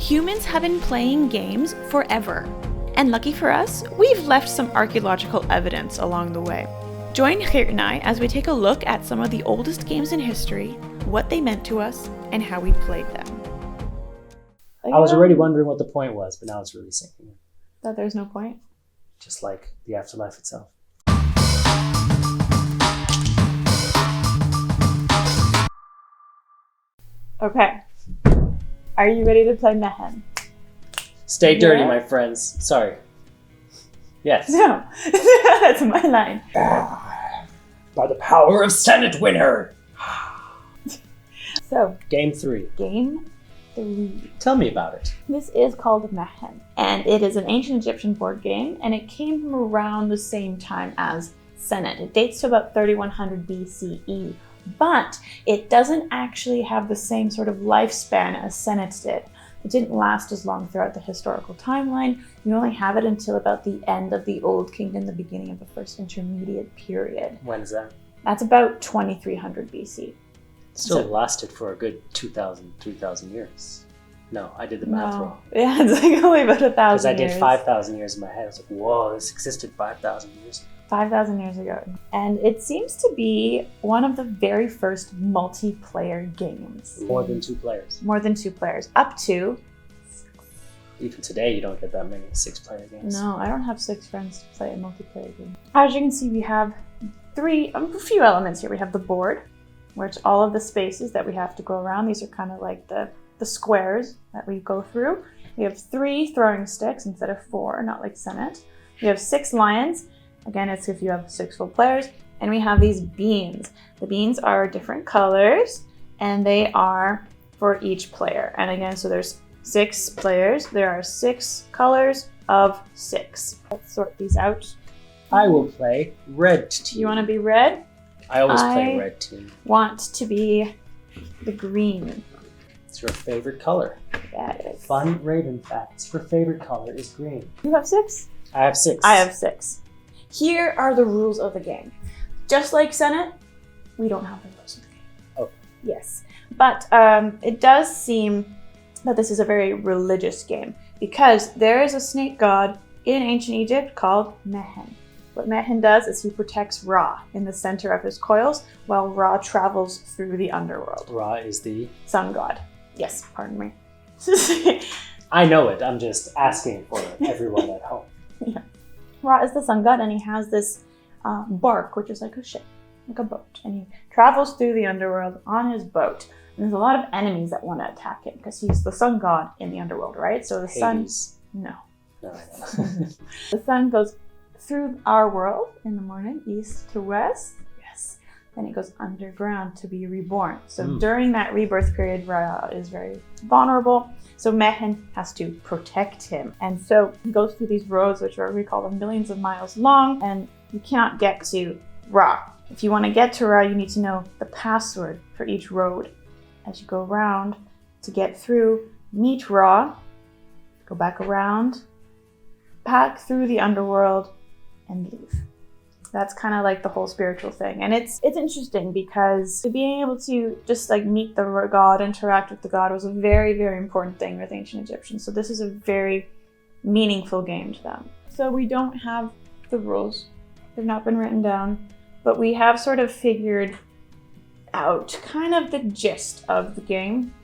Humans have been playing games forever. And lucky for us, we've left some archaeological evidence along the way. Join Geert and I as we take a look at some of the oldest games in history, what they meant to us, and how we played them. I was already wondering what the point was, but now it's really sinking in. That there's no point? Just like the afterlife itself. Okay. Are you ready to play Mehen? Stay dirty, my friends. Sorry. Yes. No. That's my line. By the power of Senate winner! So, Game 3. Game 3. Tell me about it. This is called Mehen, and it is an ancient Egyptian board game, and it came from around the same time as Senate. It dates to about 3100 BCE, but it doesn't actually have the same sort of lifespan as Senate did. It didn't last as long throughout the historical timeline. You only have it until about the end of the Old Kingdom, the beginning of the First Intermediate Period. When's that? That's about 2300 BC. Still lasted for a good 2,000, 3,000 years. No, I did the math wrong. Yeah, it's like only about 1,000 years. Because I did 5,000 years in my head. I was like, whoa, this existed 5,000 years. 5,000 years ago. And it seems to be one of the very first multiplayer games. More than 2 players. More than 2 players. Up to... Even today, you don't get that many 6-player games. No, I don't have 6 friends to play a multiplayer game. As you can see, we have a few elements here. We have the board, which all of the spaces that we have to go around, these are kind of like the squares that we go through. We have 3 throwing sticks instead of 4, not like Senate. We have 6 lions. Again, it's if you have 6 full players. And we have these beans. The beans are different colors, and they are for each player. And again, so there's 6 players. There are 6 colors of 6. Let's sort these out. I will play red team. You want to be red? I always play red team. Want to be the green. It's your favorite color. Yeah, it is. Fun Raven facts. Her favorite color is green. You have 6? I have 6. I have 6. Here are the rules of the game. Just like Senate, we don't have the rules of the game. Oh. Yes. But it does seem that this is a very religious game because there is a snake god in ancient Egypt called Mehen. What Mehen does is he protects Ra in the center of his coils while Ra travels through the underworld. Ra is the sun god. Yes, pardon me. I know it. I'm just asking for everyone at home. Yeah. Ra is the sun god, and he has this bark, which is like a ship, like a boat. And he travels through the underworld on his boat. And there's a lot of enemies that want to attack him because he's the sun god in the underworld, right? So the Hades. No. No, I know. The sun goes through our world in the morning, east to west. Yes. Then it goes underground to be reborn. So during that rebirth period, Ra is very vulnerable. So Mehen has to protect him. And so he goes through these roads, which are, we call them millions of miles long, and you cannot get to Ra. If you want to get to Ra, you need to know the password for each road. As you go around to get through, meet Ra, go back around, back through the underworld, and leave. That's kind of like the whole spiritual thing. And it's interesting because being able to just like meet the god, interact with the god was a very, very important thing with ancient Egyptians. So this is a very meaningful game to them. So we don't have the rules. They've not been written down, but we have sort of figured out kind of the gist of the game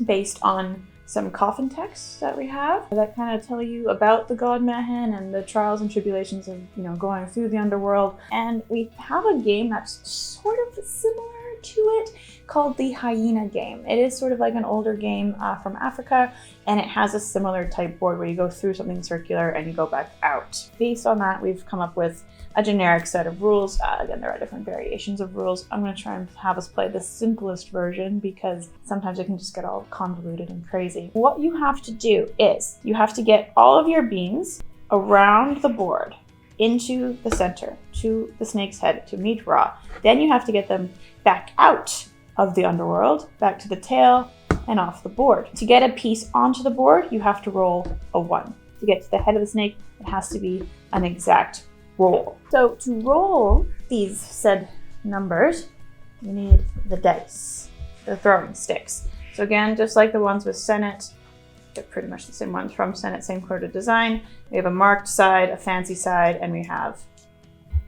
based on some coffin texts that we have that kind of tell you about the god Mehen and the trials and tribulations of, going through the underworld. And we have a game that's sort of similar to it called the hyena game. It is sort of like an older game from Africa, and it has a similar type board where you go through something circular and you go back out. Based on that, we've come up with a generic set of rules. Again, there are different variations of rules. I'm going to try and have us play the simplest version because sometimes it can just get all convoluted and crazy. What you have to do is you have to get all of your beans around the board into the center, to the snake's head, to meet Ra. Then you have to get them back out of the underworld, back to the tail, and off the board. To get a piece onto the board, you have to roll a 1. To get to the head of the snake, it has to be an exact roll. So to roll these said numbers, you need the dice, the throwing sticks. So again, just like the ones with Senate, They're pretty much the same ones from Senate, same quarter design. We have a marked side, a fancy side, and we have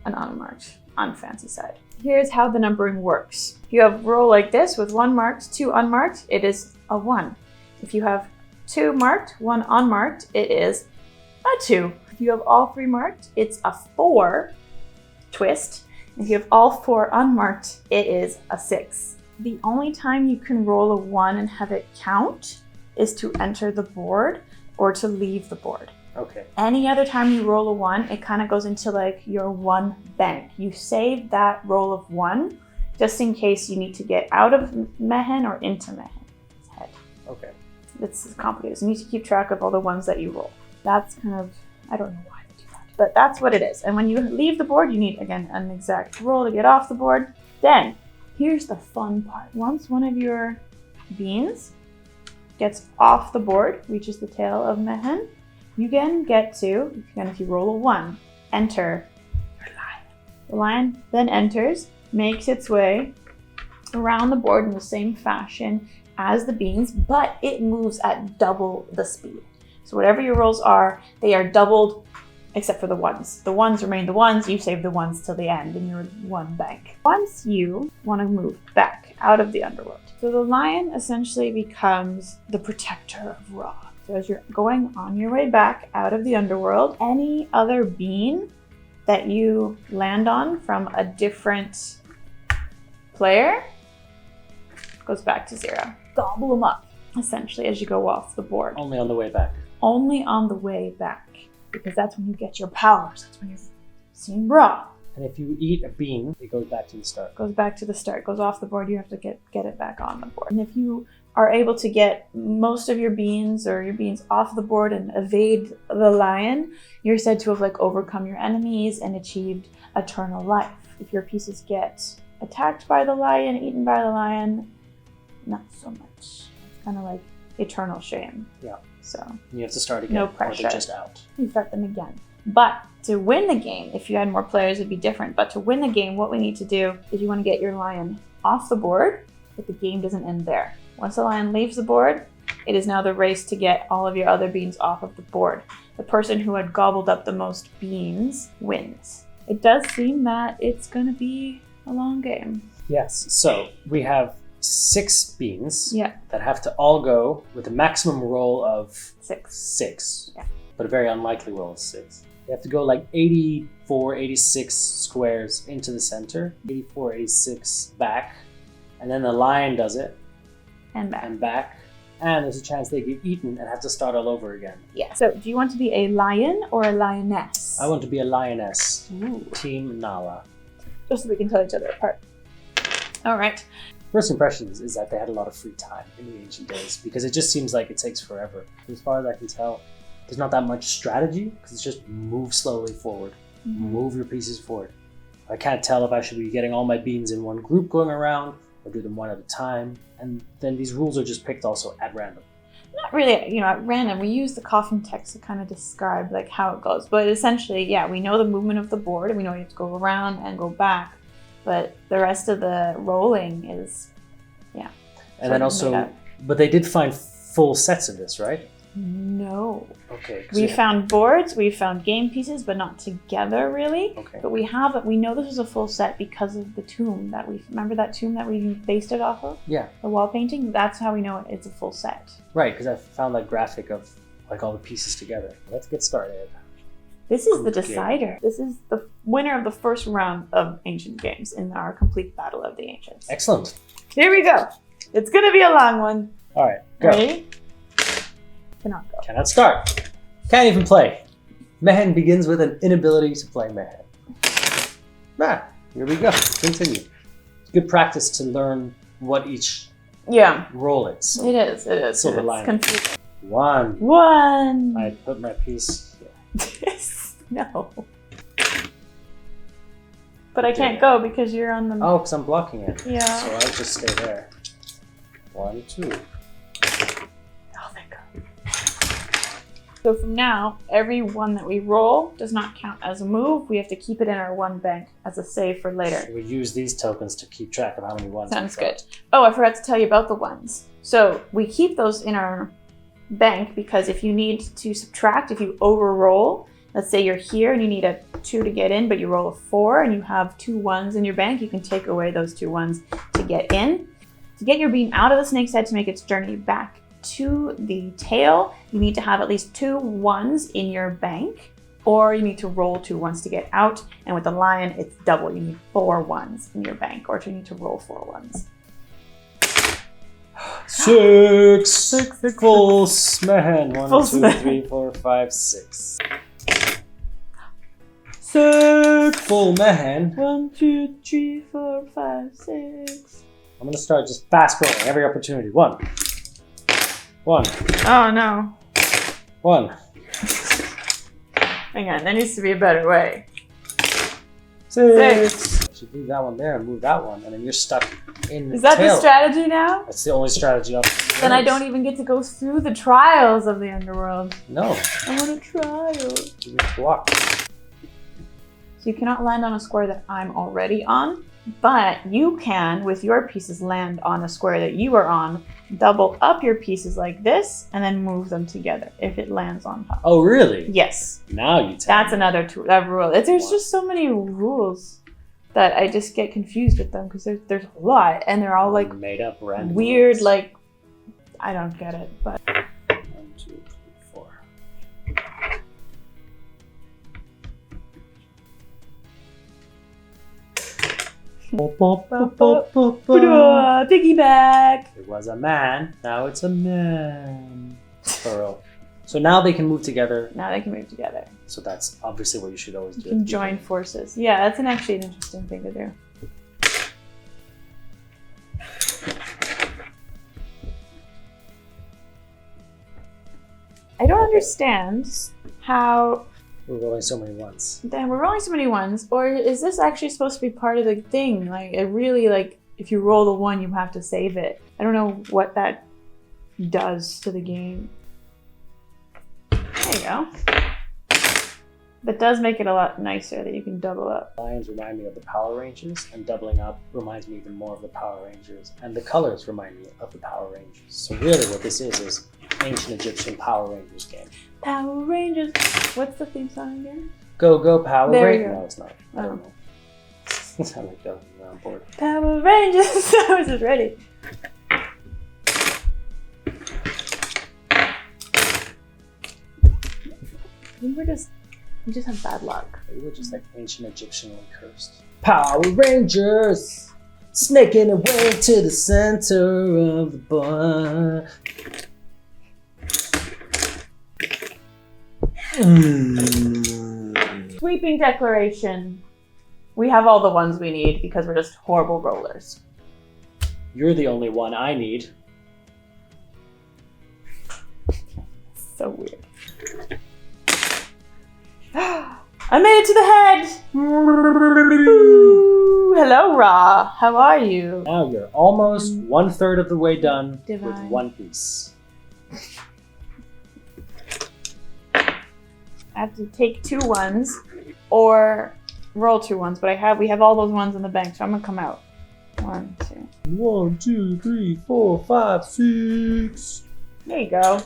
an unmarked, unfancy side. Here's how the numbering works. If you have a roll like this with 1 marked, 2 unmarked, it is a 1. If you have 2 marked, 1 unmarked, it is a 2. If you have all 3 marked, it's a 4 twist. If you have all 4 unmarked, it is a 6. The only time you can roll a 1 and have it count is to enter the board or to leave the board. Okay. Any other time you roll a 1, it kind of goes into like your 1 bank. You save that roll of 1 just in case you need to get out of Mehen or into Mehen's head. Okay. It's complicated. So you need to keep track of all the ones that you roll. That's kind of, I don't know why they do that, but that's what it is. And when you leave the board, you need, again, an exact roll to get off the board. Then, here's the fun part. Once one of your beans gets off the board, reaches the tail of Mehen, you then get to, again, if you roll a 1, enter your lion. The lion then enters, makes its way around the board in the same fashion as the beans, but it moves at double the speed. So whatever your rolls are, they are doubled except for the 1s. The 1s remain the 1s, you save the 1s till the end in your 1 bank. Once you want to move back out of the underworld, so the lion essentially becomes the protector of Ra. So as you're going on your way back out of the underworld, any other bean that you land on from a different player goes back to 0. Gobble them up, essentially, as you go off the board. Only on the way back. Only on the way back, because that's when you get your powers. That's when you're seeing Ra. And if you eat a bean, it goes back to the start. Goes back to the start, goes off the board, you have to get it back on the board. And if you are able to get most of your beans or your beans off the board and evade the lion, you're said to have like overcome your enemies and achieved eternal life. If your pieces get attacked by the lion, eaten by the lion, not so much. It's kind of like eternal shame. Yeah. So you have to start again. no Or pressure. they're just out. You start them again. But to win the game, if you had more players, it'd be different. But to win the game, what we need to do is you want to get your lion off the board, but the game doesn't end there. Once the lion leaves the board, it is now the race to get all of your other beans off of the board. The person who had gobbled up the most beans wins. It does seem that it's going to be a long game. Yes. So we have 6 beans Yeah, that have to all go with a maximum roll of 6. 6. Yeah. But a very unlikely roll of 6. They have to go like 84, 86 squares into the center, 84, 86 back, and then the lion does it, And back. and back, and there's a chance they get eaten and have to start all over again. Yeah. So do you want to be a lion or a lioness? I want to be a lioness. Ooh. Team Nala. Just so we can tell each other apart. All right. First impressions is that they had a lot of free time in the ancient days because it just seems like it takes forever. As far as I can tell, there's not that much strategy because it's just move slowly forward, move your pieces forward. I can't tell if I should be getting all my beans in one group going around or do them one at a time. And then these rules are just picked also at random. Not really, at random. We use the coffin text to kind of describe like how it goes. But essentially, yeah, we know the movement of the board and we know you have to go around and go back. But the rest of the rolling is, yeah. And then also, but they did find full sets of this, right? No. Okay. We found boards, we found game pieces, but not together really. Okay. But we know this was a full set because of the tomb remember that tomb that we based it off of? Yeah. The wall painting? That's how we know it's a full set. Right, because I found that graphic of like all the pieces together. Let's get started. This is the Okay. decider. This is the winner of the first round of Ancient Games in our complete Battle of the Ancients. Excellent. Here we go. It's going to be a long one. All right, go. Ready? Cannot go. Cannot start. Can't even play. Mehen begins with an inability to play Mehen. Here we go. Continue. Good practice to learn what each Yeah, roll is. it is. Silver It's lining. confusing. 1. 1. I put my piece here. No. But I can't go because you're on the... Oh, because I'm blocking it. Yeah. So I'll just stay there. 1, 2. Oh, thank God. So from now, every one that we roll does not count as a move. We have to keep it in our 1 bank as a save for later. So we use these tokens to keep track of how many ones Sounds we've got. good. Oh, I forgot to tell you about the ones. So we keep those in our bank, because if you need to subtract, if you over-roll, let's say you're here and you need a 2 to get in, but you roll a 4 and you have 2 1s in your bank, you can take away those 2 1s to get in. To get your beam out of the snake's head to make its journey back to the tail, you need to have at least 2 1s in your bank, or you need to roll 2 1s to get out. And with the lion, it's double. You need 4 1s in your bank, or you need to roll 4 1s. 6. Full Mehen. 1, Full 2, Mehen. 3, 4, 5, 6. 6. Full Mehen. 1, 2, 3, 4, 5, 6. I'm gonna start just fast rolling every opportunity. 1. 1. Oh no. 1. Hang on, there needs to be a better way. 6. You should leave that one there and move that one, and then you're stuck in the Is that tail. the strategy now? That's the only strategy up. Then I don't even get to go through the trials of the underworld. No. I want a trial. You have to walk. So you cannot land on a square that I'm already on, but you can, with your pieces, land on a square that you are on, double up your pieces like this, and then move them together if it lands on top. Oh, really? Yes. Now you tell That's me. another rule. There's just so many rules that I just get confused with them, because there's a lot, and they're all like made up random weird, rules. like, I don't get it, but 1, 2, 3, 4. piggyback. It was a man, now it's a man. Plural. So now they can move together. Now they can move together. So that's obviously what you should always do. You can join forces. Yeah, that's actually an interesting thing to do. I don't understand how We're rolling so many ones. then we're rolling so many ones, or is this actually supposed to be part of the thing? Like, it really, like, if you roll the 1, you have to save it. I don't know what that does to the game. There you go. That does make it a lot nicer that you can double up. Lions remind me of the Power Rangers, and doubling up reminds me even more of the Power Rangers, and the colors remind me of the Power Rangers. So really what this is ancient Egyptian Power Rangers game. Power Rangers. What's the theme song again? Go, go, Power There you Rangers. go. No, it's not. I don't know. I like that one on board. Power Rangers. I was just ready. We just have bad luck. They were just like ancient Egyptianly cursed. Power Rangers! Snaking away to the center of the bar. Sweeping declaration. We have all the ones we need because we're just horrible rollers. You're the only one I need. So weird. I made it to the head! Ooh, hello, Ra. How are you? Now you're almost 1/3 of the way done with Divine. 1 piece. I have to take 2 1s or roll 2 1s, but we have all those ones in the bank, so I'm gonna come out. 1, 2. 1, 2, 3, 4, 5, 6. There you go.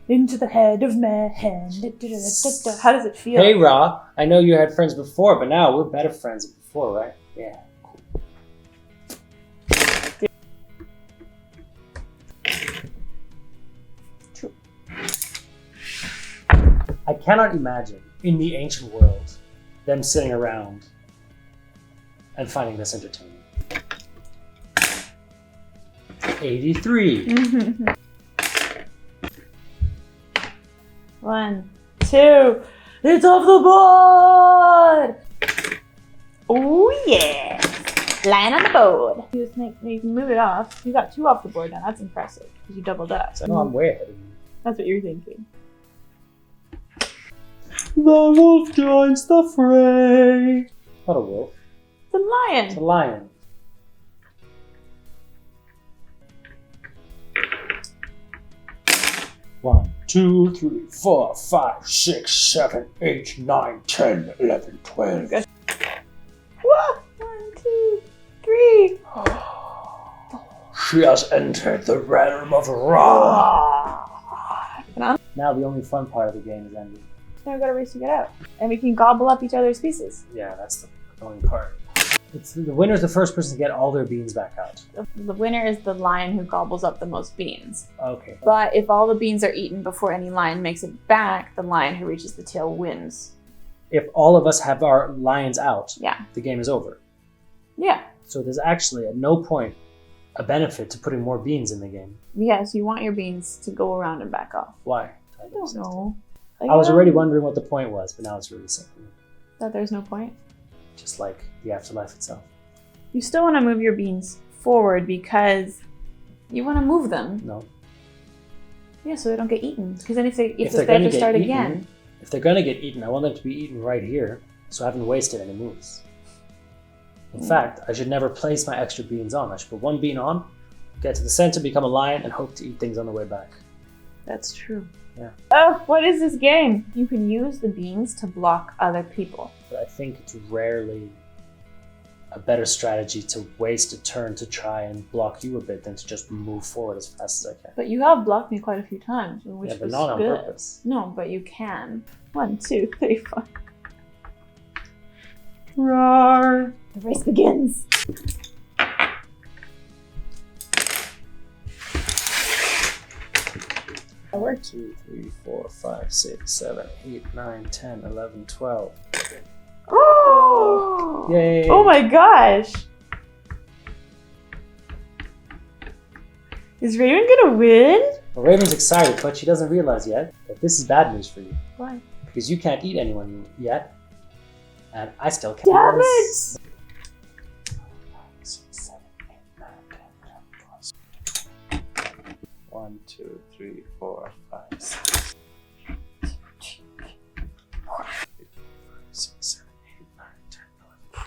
Into the head of Mehen. How does it feel? Hey Ra, I know you had friends before, but now we're better friends than before, right? Yeah. True. I cannot imagine in the ancient world them sitting around and finding this entertaining. 83. 1, 2. It's off the board! Oh yeah! Lying on the board. You can move it off. You got 2 off the board now. That's impressive because you doubled up. So no, I'm way ahead of you. That's what you're thinking. The wolf joins the fray. Not a wolf. It's a lion. It's a lion. One, 2, 3, 4, 5, 6, 7, 8, 9, 10, 11, 12. Good. 1, 2, 3. She has entered the realm of Ra. Now the only fun part of the game is ending. Now we got a race to get out. And we can gobble up each other's pieces. Yeah, that's the annoying part. The winner's the first person to get all their beans back out. The winner is the lion who gobbles up the most beans. Okay. But if all the beans are eaten before any lion makes it back, the lion who reaches the tail wins. If all of us have our lions out, Yeah. the game is over. Yeah. So there's actually at no point a benefit to putting more beans in the game. Yes, you want your beans to go around and back off. Why? I don't know. I was already wondering what the point was, but now it's really simple. That there's no point. Just like the afterlife itself. You still want to move your beans forward because you want to move them. No. Yeah, so they don't get eaten. Because then if they they're have gonna to get start eaten, again. If they're gonna get eaten, I want them to be eaten right here, so I haven't wasted any moves. In fact, I should never place my extra beans on. I should put one bean on, get to the center, become a lion, and hope to eat things on the way back. That's true. Yeah. Oh, what is this game? You can use the beans to block other people. But I think it's rarely a better strategy to waste a turn to try and block you a bit than to just move forward as fast as I can. But you have blocked me quite a few times, which Yeah, but was not on good. purpose. No, but you can. 1, 2, 3, 4. Roar! The race begins. I worked. 2, 3, 4, 5, 6, 7, 8, 9, 10, 11, 12. Oh! Yay! Oh my gosh! Is Raven gonna win? Well, Raven's excited, but she doesn't realize yet that this is bad news for you. Why? Because you can't eat anyone yet, and I still can't. Damn it! 6, 7, 8, 9, 10, 11, 12. 1, 2, 3, 4, 5, 6. 6, 7, 8, 9, 10, 11, 12.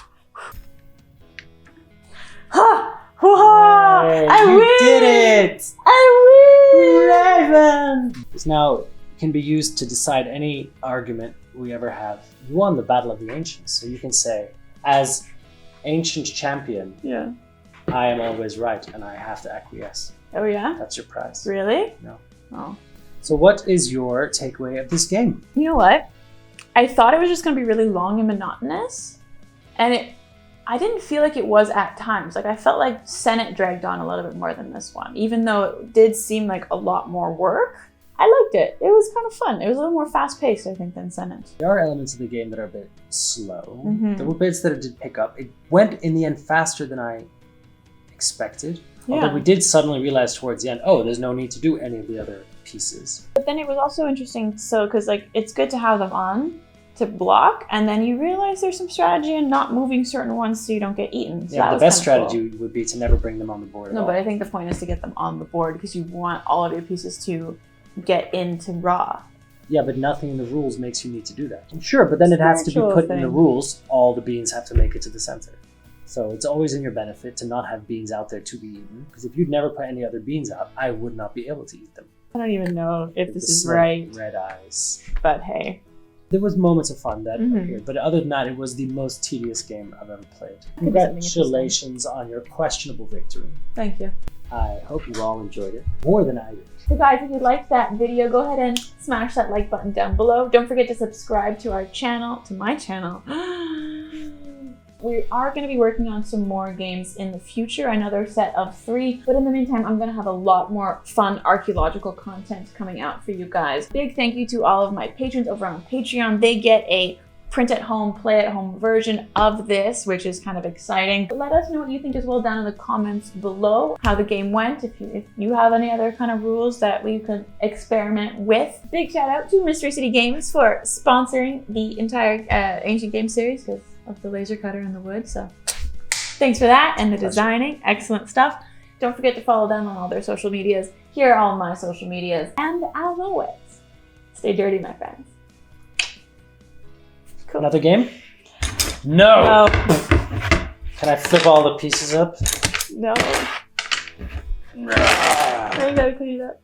Ha! Whoa! Yay, I you win! did it! I win! Raven! This now can be used to decide any argument we ever have. You won the Battle of the Ancients, so you can say, as ancient champion, Yeah. I am always right and I have to acquiesce. Oh yeah? That's your prize. Really? No. Oh. So what is your takeaway of this game? You know what? I thought it was just gonna be really long and monotonous, and I didn't feel like it was at times. Like I felt like Senate dragged on a little bit more than this one, even though it did seem like a lot more work. I liked it. It was kind of fun. It was a little more fast-paced, I think, than Senate. There are elements of the game that are a bit slow. Mhm. There were bits that it did pick up. It went in the end faster than I expected. Although Yeah. we did suddenly realize towards the end, oh, there's no need to do any of the other pieces. But then it was also interesting, so because like it's good to have them on to block, and then you realize there's some strategy in not moving certain ones so you don't get eaten. So Yeah, that the was best kinda cool. strategy would be to never bring them on the board at No, all. but I think the point is to get them on the board because you want all of your pieces to get into raw. Yeah, but nothing in the rules makes you need to do that. Sure, but then it has to be Spiritual put in the thing. rules. All the beans have to make it to the center. So it's always in your benefit to not have beans out there to be eaten. Because if you'd never put any other beans out, I would not be able to eat them. I don't even know if With this the is slight right, Red eyes. but hey. There was moments of fun that Mhm. appeared, but other than that, it was the most tedious game I've ever played. Give me something Congratulations on your questionable victory. Thank you. I hope you all enjoyed it more than I did. So guys, if you liked that video, go ahead and smash that like button down below. Don't forget to subscribe to our channel, to my channel. We are going to be working on some more games in the future, another set of 3. But in the meantime, I'm going to have a lot more fun archaeological content coming out for you guys. Big thank you to all of my patrons over on Patreon. They get a print-at-home, play-at-home version of this, which is kind of exciting. Let us know what you think as well down in the comments below, how the game went, if you have any other kind of rules that we could experiment with. Big shout out to Mystery City Games for sponsoring the entire Ancient Game series because of the laser cutter and the wood. So thanks for that and the designing. Excellent stuff. Don't forget to follow them on all their social medias. Here are all my social medias. And as always, stay dirty, my friends. Cool. Another game? No! Oh, Can I flip all the pieces up? no. I gotta clean it up.